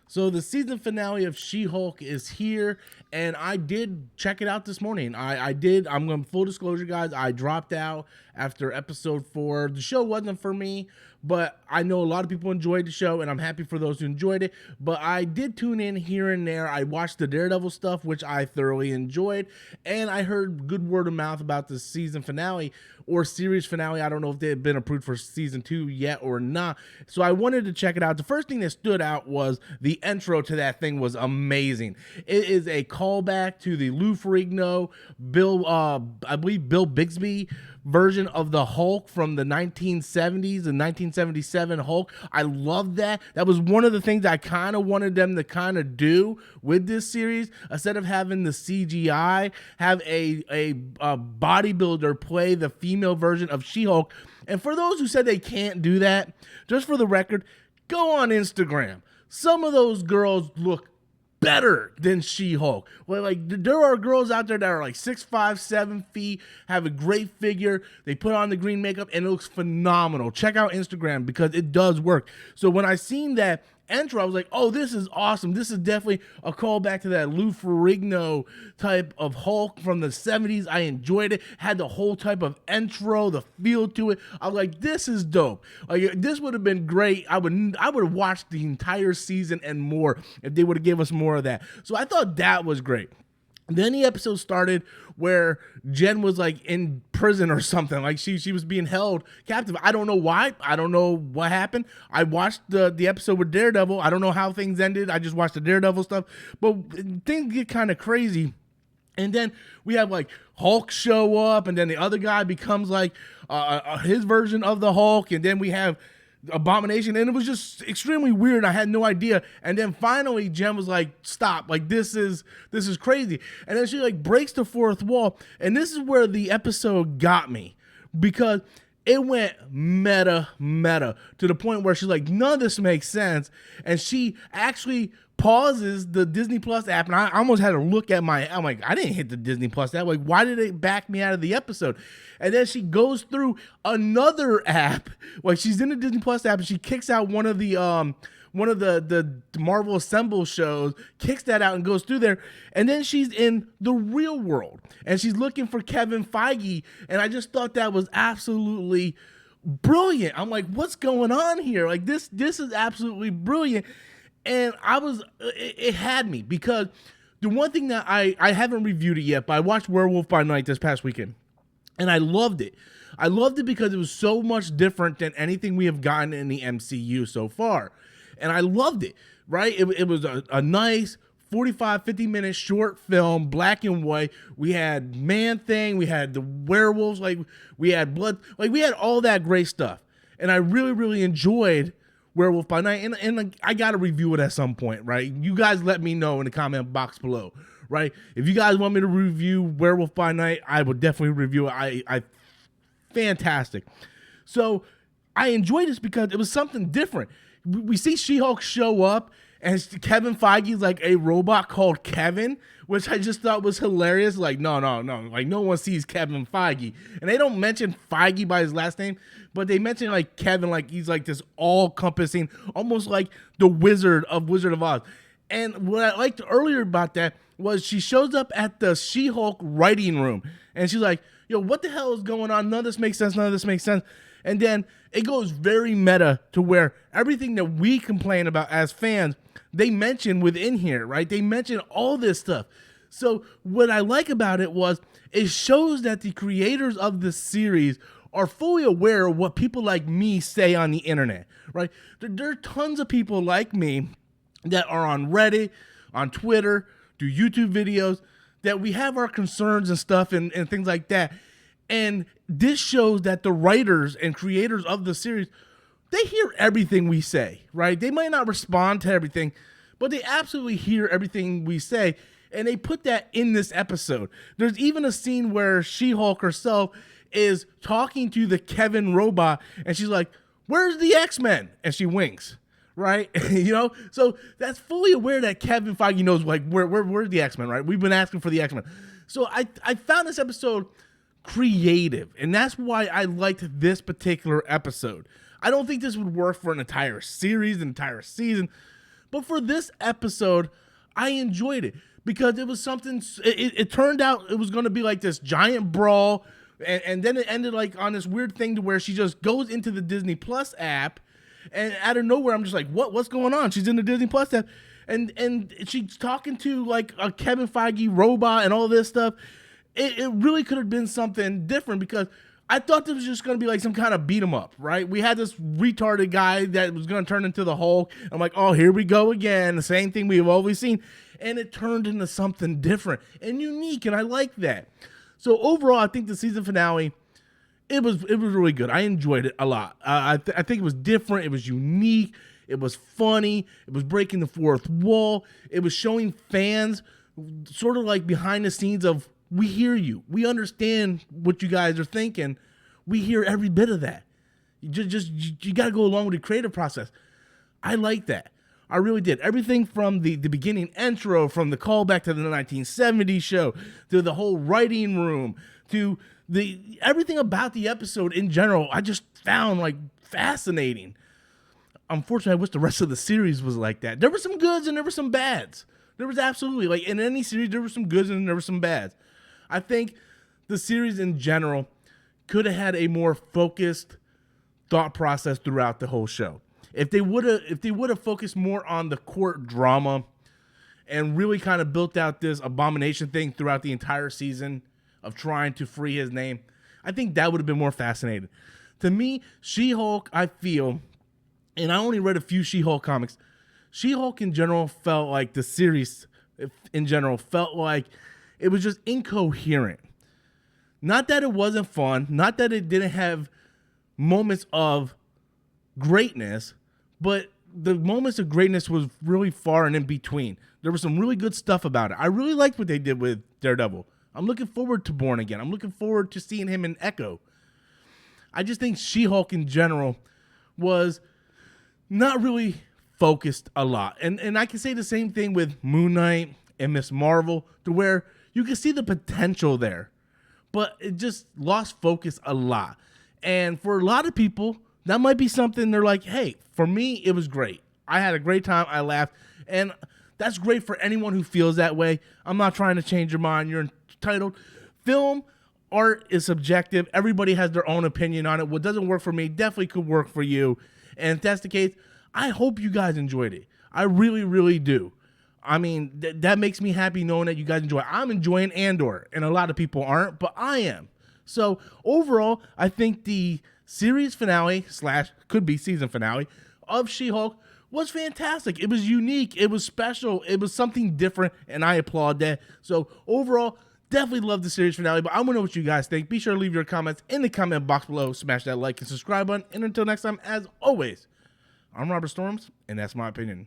So the season finale of She-Hulk is here, and I did check it out this morning. I did. I'm going full disclosure, guys. I dropped out after episode 4. The show wasn't for me, but I know a lot of people enjoyed the show, and I'm happy for those who enjoyed it. But I did tune in here and there. I watched the Daredevil stuff, which I thoroughly enjoyed, and I heard good word of mouth about the season finale or series finale. I don't know if they had been approved for season 2 yet or not. So I wanted to check it out. The first thing that stood out was the intro to that thing was amazing. It is a callback to the Lou Ferrigno, I believe Bill Bixby version of the Hulk from the 1970s, the 1977 Hulk. I love that. That was one of the things I kind of wanted them to kind of do with this series. Instead of having the CGI, have a bodybuilder play the female version of She-Hulk. And for those who said they can't do that, just for the record, go on Instagram. Some of those girls look better than She-Hulk. Well, like there are girls out there that are like 6'5", 7 feet, have a great figure. They put on the green makeup and it looks phenomenal. Check out Instagram because it does work. So when I seen that intro, I was like, oh, this is awesome. This is definitely a callback to that Lou Ferrigno type of Hulk from the 70s. I enjoyed it. Had the whole type of intro, the feel to it. I was like, this is dope. Like, this would have been great. I would have watched the entire season and more if they would have gave us more of that. So I thought that was great. Then the episode started where Jen was like in prison or something. Like she was being held captive. I don't know why. I don't know what happened. I watched the episode with Daredevil. I don't know how things ended. I just watched the Daredevil stuff. But things get kind of crazy. And then we have like Hulk show up, and then the other guy becomes like his version of the Hulk. And then we have Abomination, and it was just extremely weird. I had no idea. And then finally Jen was like, stop, like this is crazy. And then she like breaks the fourth wall, and this is where the episode got me, because it went meta to the point where she's like, none of this makes sense. And she actually pauses the Disney Plus app, and I almost had to look at I'm like, I didn't hit the Disney Plus app. Like, why did it back me out of the episode? And then she goes through another app. Like, she's in the Disney Plus app, and she kicks out one of the Marvel Assemble shows, kicks that out and goes through there. And then she's in the real world, and she's looking for Kevin Feige. And I just thought that was absolutely brilliant. I'm like, what's going on here? Like, this is absolutely brilliant. And it had me, because the one thing that I haven't reviewed it yet, but I watched Werewolf by Night this past weekend, and I loved it. I loved it because it was so much different than anything we have gotten in the MCU so far. And I loved it, right? It was a nice 45, 50-minute short film, black and white. We had Man-Thing, we had the werewolves, like we had blood, like we had all that great stuff. And I really, really enjoyed Werewolf by Night, and I gotta review it at some point, right? You guys let me know in the comment box below, right? If you guys want me to review Werewolf by Night, I will definitely review it. I fantastic. So I enjoyed this because it was something different. We see She-Hulk show up, and Kevin Feige's like a robot called Kevin, which I just thought was hilarious. Like, no. Like, no one sees Kevin Feige. And they don't mention Feige by his last name, but they mention like Kevin, like he's like this all-encompassing, almost like the Wizard of Oz. And what I liked earlier about that was she shows up at the She-Hulk writing room, and she's like, yo, what the hell is going on? None of this makes sense. And then it goes very meta to where everything that we complain about as fans, they mention within here, right? They mention all this stuff. So what I like about it was it shows that the creators of the series are fully aware of what people like me say on the internet, right? There are tons of people like me that are on Reddit, on Twitter, do YouTube videos, that we have our concerns and stuff and things like that. And this shows that the writers and creators of the series, they hear everything we say, right? They might not respond to everything, but they absolutely hear everything we say, and they put that in this episode. There's even a scene where She-Hulk herself is talking to the Kevin robot, and she's like, where's the X-Men? And she winks, right? So that's fully aware that Kevin Feige knows, like, where's the X-Men, right? We've been asking for the X-Men. So I found this episode creative, and that's why I liked this particular episode. I don't think this would work for an entire series, an entire season, But for this episode, I enjoyed it because it was something. It turned out it was going to be like this giant brawl, and then it ended like on this weird thing to where she just goes into the Disney Plus app, and out of nowhere, I'm just like, what's going on? She's in the Disney Plus app, and she's talking to like a Kevin Feige robot and all this stuff. It really could have been something different because I thought this was just going to be like some kind of beat 'em up, right? We had this retarded guy that was going to turn into the Hulk. I'm like, oh, here we go again. The same thing we've always seen. And it turned into something different and unique, and I like that. So overall, I think the season finale, it was really good. I enjoyed it a lot. I think it was different. It was unique. It was funny. It was breaking the fourth wall. It was showing fans sort of like behind the scenes of, we hear you. We understand what you guys are thinking. We hear every bit of that. You got to go along with the creative process. I like that. I really did. Everything from the beginning intro, from the callback to the 1970s show, to the whole writing room, to everything about the episode in general, I just found like fascinating. Unfortunately, I wish the rest of the series was like that. There were some goods and there were some bads. There was absolutely, like in any series, there were some goods and there were some bads. I think the series in general could have had a more focused thought process throughout the whole show. If they would have focused more on the court drama and really kind of built out this abomination thing throughout the entire season of trying to free his name, I think that would have been more fascinating. To me, She-Hulk, I feel, and I only read a few She-Hulk comics, She-Hulk in general felt like the series in general felt like it was just incoherent. Not that it wasn't fun, not that it didn't have moments of greatness, but the moments of greatness was really far and in between. There was some really good stuff about it. I really liked what they did with Daredevil. I'm looking forward to Born Again. I'm looking forward to seeing him in Echo. I just think She-Hulk in general was not really focused a lot. And I can say the same thing with Moon Knight and Miss Marvel, to where you can see the potential there, but it just lost focus a lot. And for a lot of people, that might be something they're like, hey, for me, it was great. I had a great time. I laughed. And that's great for anyone who feels that way. I'm not trying to change your mind. You're entitled. Film art is subjective. Everybody has their own opinion on it. What doesn't work for me definitely could work for you. And if that's the case, I hope you guys enjoyed it. I really, really do. I mean, that makes me happy knowing that you guys enjoy it. I'm enjoying Andor, and a lot of people aren't, but I am. So overall, I think the series finale / could be season finale of She-Hulk was fantastic. It was unique. It was special. It was something different, and I applaud that. So overall, definitely love the series finale, but I want to know what you guys think. Be sure to leave your comments in the comment box below. Smash that like and subscribe button. And until next time, as always, I'm Robert Storms, and that's my opinion.